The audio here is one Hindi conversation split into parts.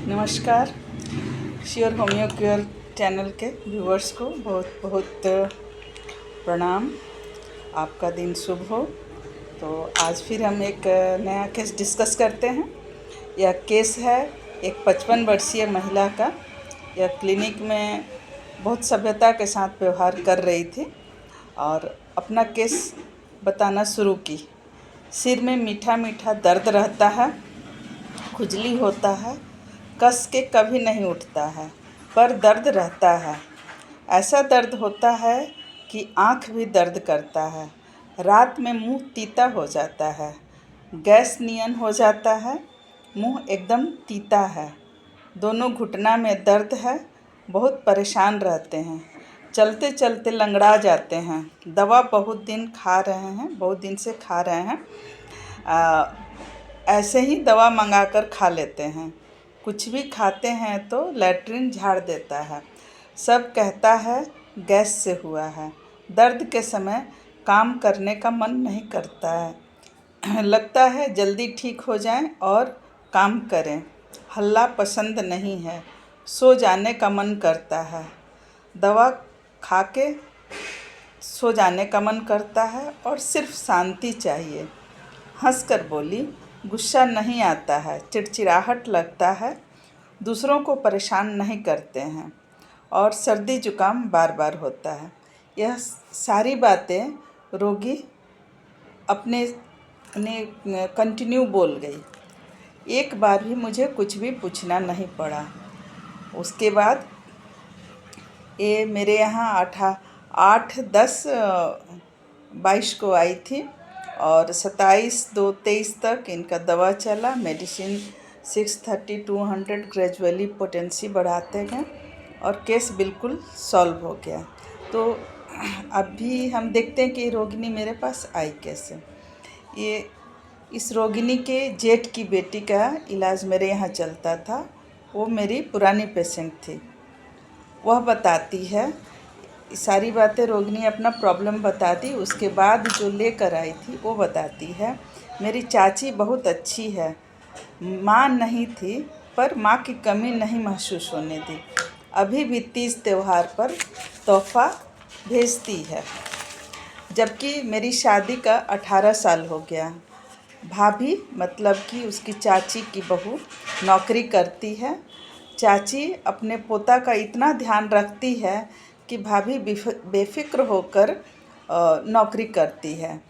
नमस्कार। श्योर होम्यो केयर चैनल के व्यूअर्स को बहुत बहुत प्रणाम। आपका दिन शुभ हो। तो आज फिर हम एक नया केस डिस्कस करते हैं। यह केस है एक 55 वर्षीय महिला का। यह क्लिनिक में बहुत सभ्यता के साथ व्यवहार कर रही थी और अपना केस बताना शुरू की। सिर में मीठा मीठा दर्द रहता है, खुजली होता है, कस के कभी नहीं उठता है पर दर्द रहता है। ऐसा दर्द होता है कि आँख भी दर्द करता है। रात में मुंह तीता हो जाता है, गैस नियन हो जाता है, मुंह एकदम तीता है। दोनों घुटना में दर्द है, बहुत परेशान रहते हैं, चलते चलते लंगड़ा जाते हैं। दवा बहुत दिन से खा रहे हैं। ऐसे ही दवा मंगाकर खा लेते हैं। कुछ भी खाते हैं तो लैट्रिन झाड़ देता है। सब कहता है गैस से हुआ है। दर्द के समय काम करने का मन नहीं करता है। लगता है जल्दी ठीक हो जाएं और काम करें। हल्ला पसंद नहीं है, सो जाने का मन करता है। दवा खा के सो जाने का मन करता है और सिर्फ शांति चाहिए। हंसकर बोली, गुस्सा नहीं आता है, चिड़चिड़ाहट लगता है, दूसरों को परेशान नहीं करते हैं और सर्दी जुकाम बार बार होता है। यह सारी बातें रोगी अपने कंटिन्यू बोल गई। एक बार भी मुझे कुछ भी पूछना नहीं पड़ा। उसके बाद ये मेरे यहाँ 8/10/22 को आई थी और 27/2/23 तक इनका दवा चला। मेडिसिन 630-200 ग्रेजुअली पोटेंसी बढ़ाते गए और केस बिल्कुल सॉल्व हो गया। तो अभी हम देखते हैं कि रोगिणी मेरे पास आई कैसे। इस रोगिणी के जेठ की बेटी का इलाज मेरे यहाँ चलता था। वो मेरी पुरानी पेशेंट थी। वह बताती है सारी बातें। रोगिणी अपना प्रॉब्लम बताती, उसके बाद जो लेकर आई थी वो बताती है। मेरी चाची बहुत अच्छी है, माँ नहीं थी पर माँ की कमी नहीं महसूस होने दी। अभी भी तीज त्यौहार पर तोहफा भेजती है, जबकि मेरी शादी का 18 साल हो गया। भाभी मतलब कि उसकी चाची की बहू नौकरी करती है। चाची अपने पोता का इतना ध्यान रखती है कि भाभी बेफिक्र होकर नौकरी करती है।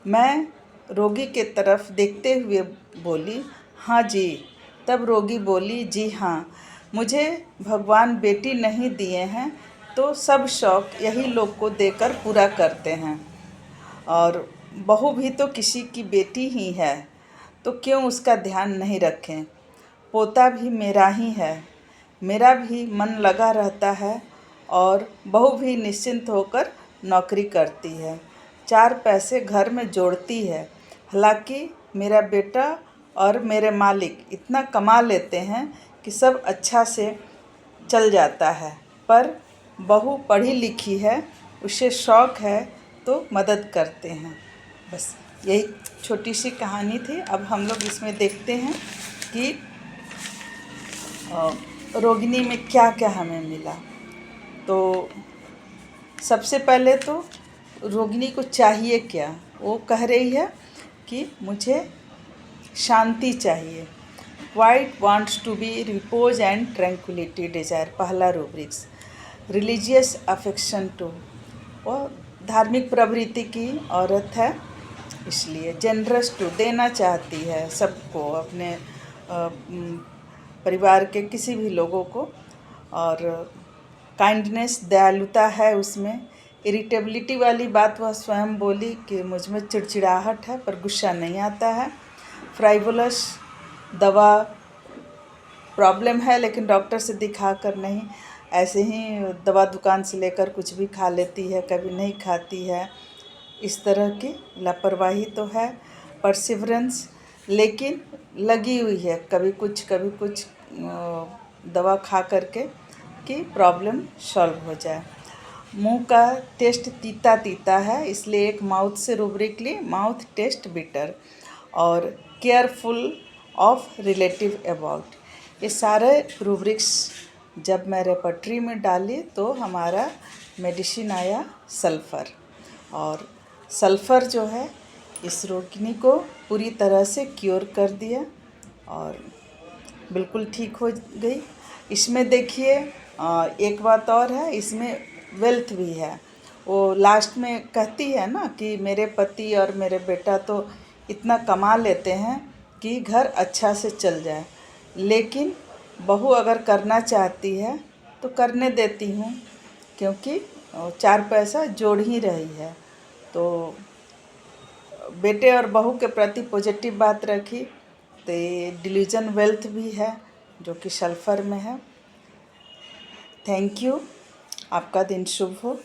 मैं रोगी के तरफ देखते हुए बोली, हाँ जी। तब रोगी बोली, जी हाँ, मुझे भगवान बेटी नहीं दिए हैं तो सब शौक यही लोग को देकर पूरा करते हैं, और बहू भी तो किसी की बेटी ही है, तो क्यों उसका ध्यान नहीं रखें। पोता भी मेरा ही है, मेरा भी मन लगा रहता है और बहू भी निश्चिंत होकर नौकरी करती है, 4 पैसे घर में जोड़ती है। हालांकि मेरा बेटा और मेरे मालिक इतना कमा लेते हैं कि सब अच्छा से चल जाता है, पर बहू पढ़ी लिखी है, उसे शौक़ है तो मदद करते हैं। बस यही छोटी सी कहानी थी। अब हम लोग इसमें देखते हैं कि रोगिणी में क्या क्या हमें मिला। तो सबसे पहले तो रोगिणी को चाहिए क्या। वो कह रही है कि मुझे शांति चाहिए। White wants to be repose and tranquility desire. पहला रूब्रिक्स रिलीजियस अफेक्शन टू। वो धार्मिक प्रवृत्ति की औरत है, इसलिए जेनरस टू, देना चाहती है सबको, अपने परिवार के किसी भी लोगों को, और काइंडनेस, दयालुता है उसमें। इरिटेबिलिटी वाली बात वह स्वयं बोली कि मुझ में चिड़चिड़ाहट है पर गुस्सा नहीं आता है। फ्राइवुलस, दवा प्रॉब्लम है लेकिन डॉक्टर से दिखा कर नहीं, ऐसे ही दवा दुकान से लेकर कुछ भी खा लेती है, कभी नहीं खाती है, इस तरह की लापरवाही तो है। परसिवरेंस, लेकिन लगी हुई है कभी कुछ दवा खा करके कि प्रॉब्लम सॉल्व हो जाए। मुंह का टेस्ट तीता तीता है, इसलिए एक माउथ से रूब्रिक ली, माउथ टेस्ट बिटर। और केयरफुल ऑफ रिलेटिव अबाउट, ये सारे रूब्रिक्स जब मैं रेपर्टरी में डाली तो हमारा मेडिसिन आया सल्फ़र। और सल्फ़र जो है इस रोगिणी को पूरी तरह से क्योर कर दिया और बिल्कुल ठीक हो गई। इसमें देखिए एक बात और है, इसमें वेल्थ भी है। वो लास्ट में कहती है ना कि मेरे पति और मेरे बेटा तो इतना कमा लेते हैं कि घर अच्छा से चल जाए, लेकिन बहू अगर करना चाहती है तो करने देती हूँ, क्योंकि 4 पैसा जोड़ ही रही है। तो बेटे और बहू के प्रति पॉजिटिव बात रखी तो ये डिलीजन वेल्थ भी है जो कि सल्फ़र में है। Thank you. आपका दिन शुभ हो।